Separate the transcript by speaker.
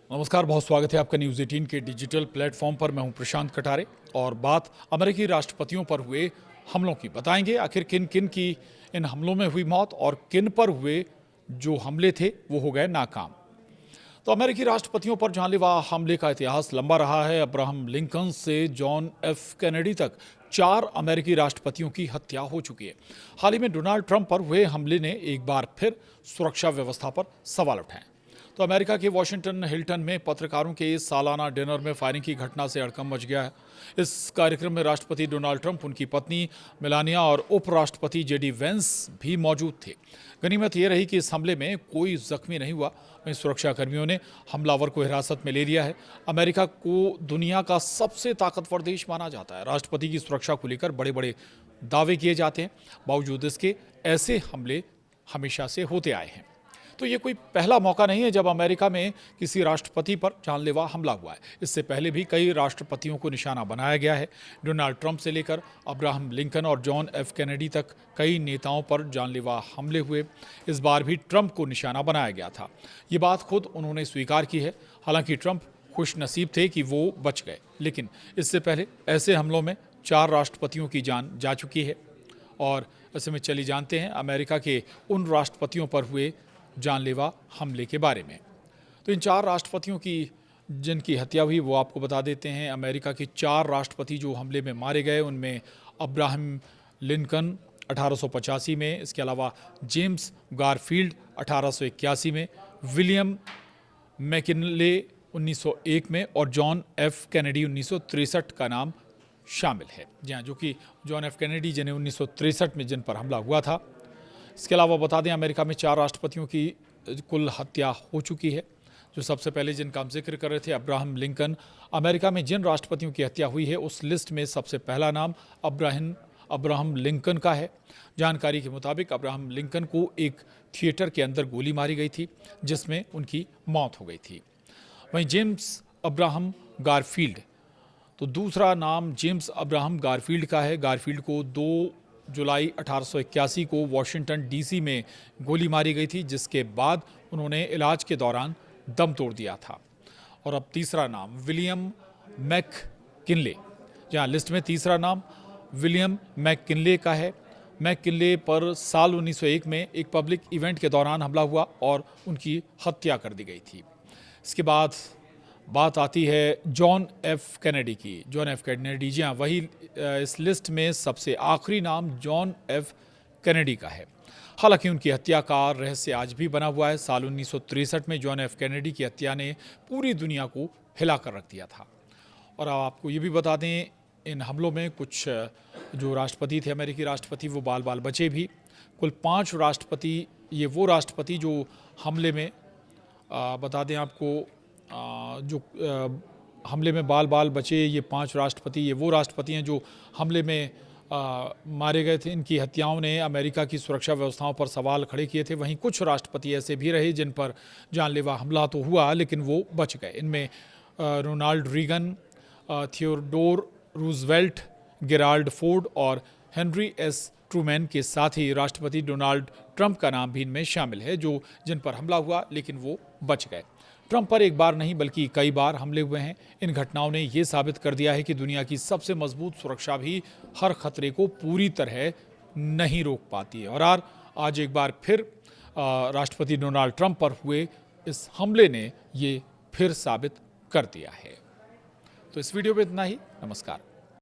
Speaker 1: नमस्कार, बहुत स्वागत है आपका न्यूज़ 18 के डिजिटल प्लेटफॉर्म पर। मैं हूं प्रशांत कटारे और बात अमेरिकी राष्ट्रपतियों पर हुए हमलों की बताएंगे। आखिर किन किन की इन हमलों में हुई मौत और किन पर हुए जो हमले थे वो हो गए नाकाम। तो अमेरिकी राष्ट्रपतियों पर जानलेवा हमले का इतिहास लंबा रहा है। अब्राहम लिंकन से जॉन एफ कैनेडी तक 4 अमेरिकी राष्ट्रपतियों की हत्या हो चुकी है। हाल ही में डोनाल्ड ट्रंप पर हुए हमले ने एक बार फिर सुरक्षा व्यवस्था पर सवाल उठाए। तो अमेरिका के वॉशिंगटन हिल्टन में पत्रकारों के इस सालाना डिनर में फायरिंग की घटना से हड़कंप मच गया है। इस कार्यक्रम में राष्ट्रपति डोनाल्ड ट्रंप, उनकी पत्नी मेलानिया और उपराष्ट्रपति जेडी वेंस भी मौजूद थे। गनीमत ये रही कि इस हमले में कोई जख्मी नहीं हुआ। वहीं सुरक्षाकर्मियों ने हमलावर को हिरासत में ले लिया है। अमेरिका को दुनिया का सबसे ताकतवर देश माना जाता है। राष्ट्रपति की सुरक्षा को लेकर बड़े बड़े दावे किए जाते हैं। बावजूद इसके ऐसे हमले हमेशा से होते आए हैं। तो ये कोई पहला मौका नहीं है जब अमेरिका में किसी राष्ट्रपति पर जानलेवा हमला हुआ है। इससे पहले भी कई राष्ट्रपतियों को निशाना बनाया गया है। डोनाल्ड ट्रंप से लेकर अब्राहम लिंकन और जॉन एफ कैनेडी तक कई नेताओं पर जानलेवा हमले हुए। इस बार भी ट्रंप को निशाना बनाया गया था। ये बात खुद उन्होंने स्वीकार की है। हालांकि ट्रंप खुश नसीब थे कि वो बच गए, लेकिन इससे पहले ऐसे हमलों में 4 राष्ट्रपतियों की जान जा चुकी है। और ऐसे में चलिए जानते हैं अमेरिका के उन राष्ट्रपतियों पर हुए जानलेवा हमले के बारे में। तो इन 4 राष्ट्रपतियों की जिनकी हत्या हुई वो आपको बता देते हैं। अमेरिका के 4 राष्ट्रपति जो हमले में मारे गए उनमें अब्राहम लिंकन 1885 में, इसके अलावा जेम्स गारफील्ड 1881 में, विलियम मैकिनले 1901 में और जॉन एफ कैनेडी 1963 का नाम शामिल है। जी हाँ, जो कि जॉन एफ कैनेडी जिन्हें 1963 में जिन पर हमला हुआ था। इसके अलावा बता दें अमेरिका में 4 राष्ट्रपतियों की कुल हत्या हो चुकी है। जो सबसे पहले जिनका हम जिक्र कर रहे थे अब्राहम लिंकन, अमेरिका में जिन राष्ट्रपतियों की हत्या हुई है उस लिस्ट में सबसे पहला नाम अब्राहम लिंकन का है। जानकारी के मुताबिक अब्राहम लिंकन को एक थिएटर के अंदर गोली मारी गई थी जिसमें उनकी मौत हो गई थी। वहीं जेम्स अब्राहम गारफील्ड, तो दूसरा नाम जेम्स अब्राहम गारफील्ड का है। गारफील्ड को 2 जुलाई 1881 को वॉशिंगटन डीसी में गोली मारी गई थी, जिसके बाद उन्होंने इलाज के दौरान दम तोड़ दिया था। और अब तीसरा नाम विलियम मैककिनले, जहाँ लिस्ट में तीसरा नाम विलियम मैककिनले का है। मैककिनले पर साल 1901 में एक पब्लिक इवेंट के दौरान हमला हुआ और उनकी हत्या कर दी गई थी। इसके बाद बात आती है जॉन एफ कैनेडी की। जॉन एफ कैनेडी, जी हाँ, वही इस लिस्ट में सबसे आखिरी नाम जॉन एफ कैनेडी का है। हालांकि उनकी हत्या का रहस्य आज भी बना हुआ है। साल 1963 में जॉन एफ कैनेडी की हत्या ने पूरी दुनिया को हिला कर रख दिया था। और आपको ये भी बता दें इन हमलों में कुछ जो राष्ट्रपति थे, अमेरिकी राष्ट्रपति, वो बाल बाल बचे भी। कुल 5 राष्ट्रपति, ये वो राष्ट्रपति जो हमले में बता दें आपको जो हमले में बाल बाल बचे, ये 5 राष्ट्रपति, ये वो राष्ट्रपति हैं जो हमले में मारे गए थे। इनकी हत्याओं ने अमेरिका की सुरक्षा व्यवस्थाओं पर सवाल खड़े किए थे। वहीं कुछ राष्ट्रपति ऐसे भी रहे जिन पर जानलेवा हमला तो हुआ लेकिन वो बच गए। इनमें Ronald Reagan, Theodore Roosevelt, Gerald Ford और हेनरी एस ट्रूमैन के साथ ही राष्ट्रपति डोनाल्ड ट्रंप का नाम भी इनमें शामिल है, जो जिन पर हमला हुआ लेकिन वो बच गए। ट्रंप पर एक बार नहीं बल्कि कई बार हमले हुए हैं। इन घटनाओं ने ये साबित कर दिया है कि दुनिया की सबसे मजबूत सुरक्षा भी हर खतरे को पूरी तरह नहीं रोक पाती है। और आज एक बार फिर राष्ट्रपति डोनाल्ड ट्रंप पर हुए इस हमले ने ये फिर साबित कर दिया है। तो इस वीडियो में इतना ही। नमस्कार।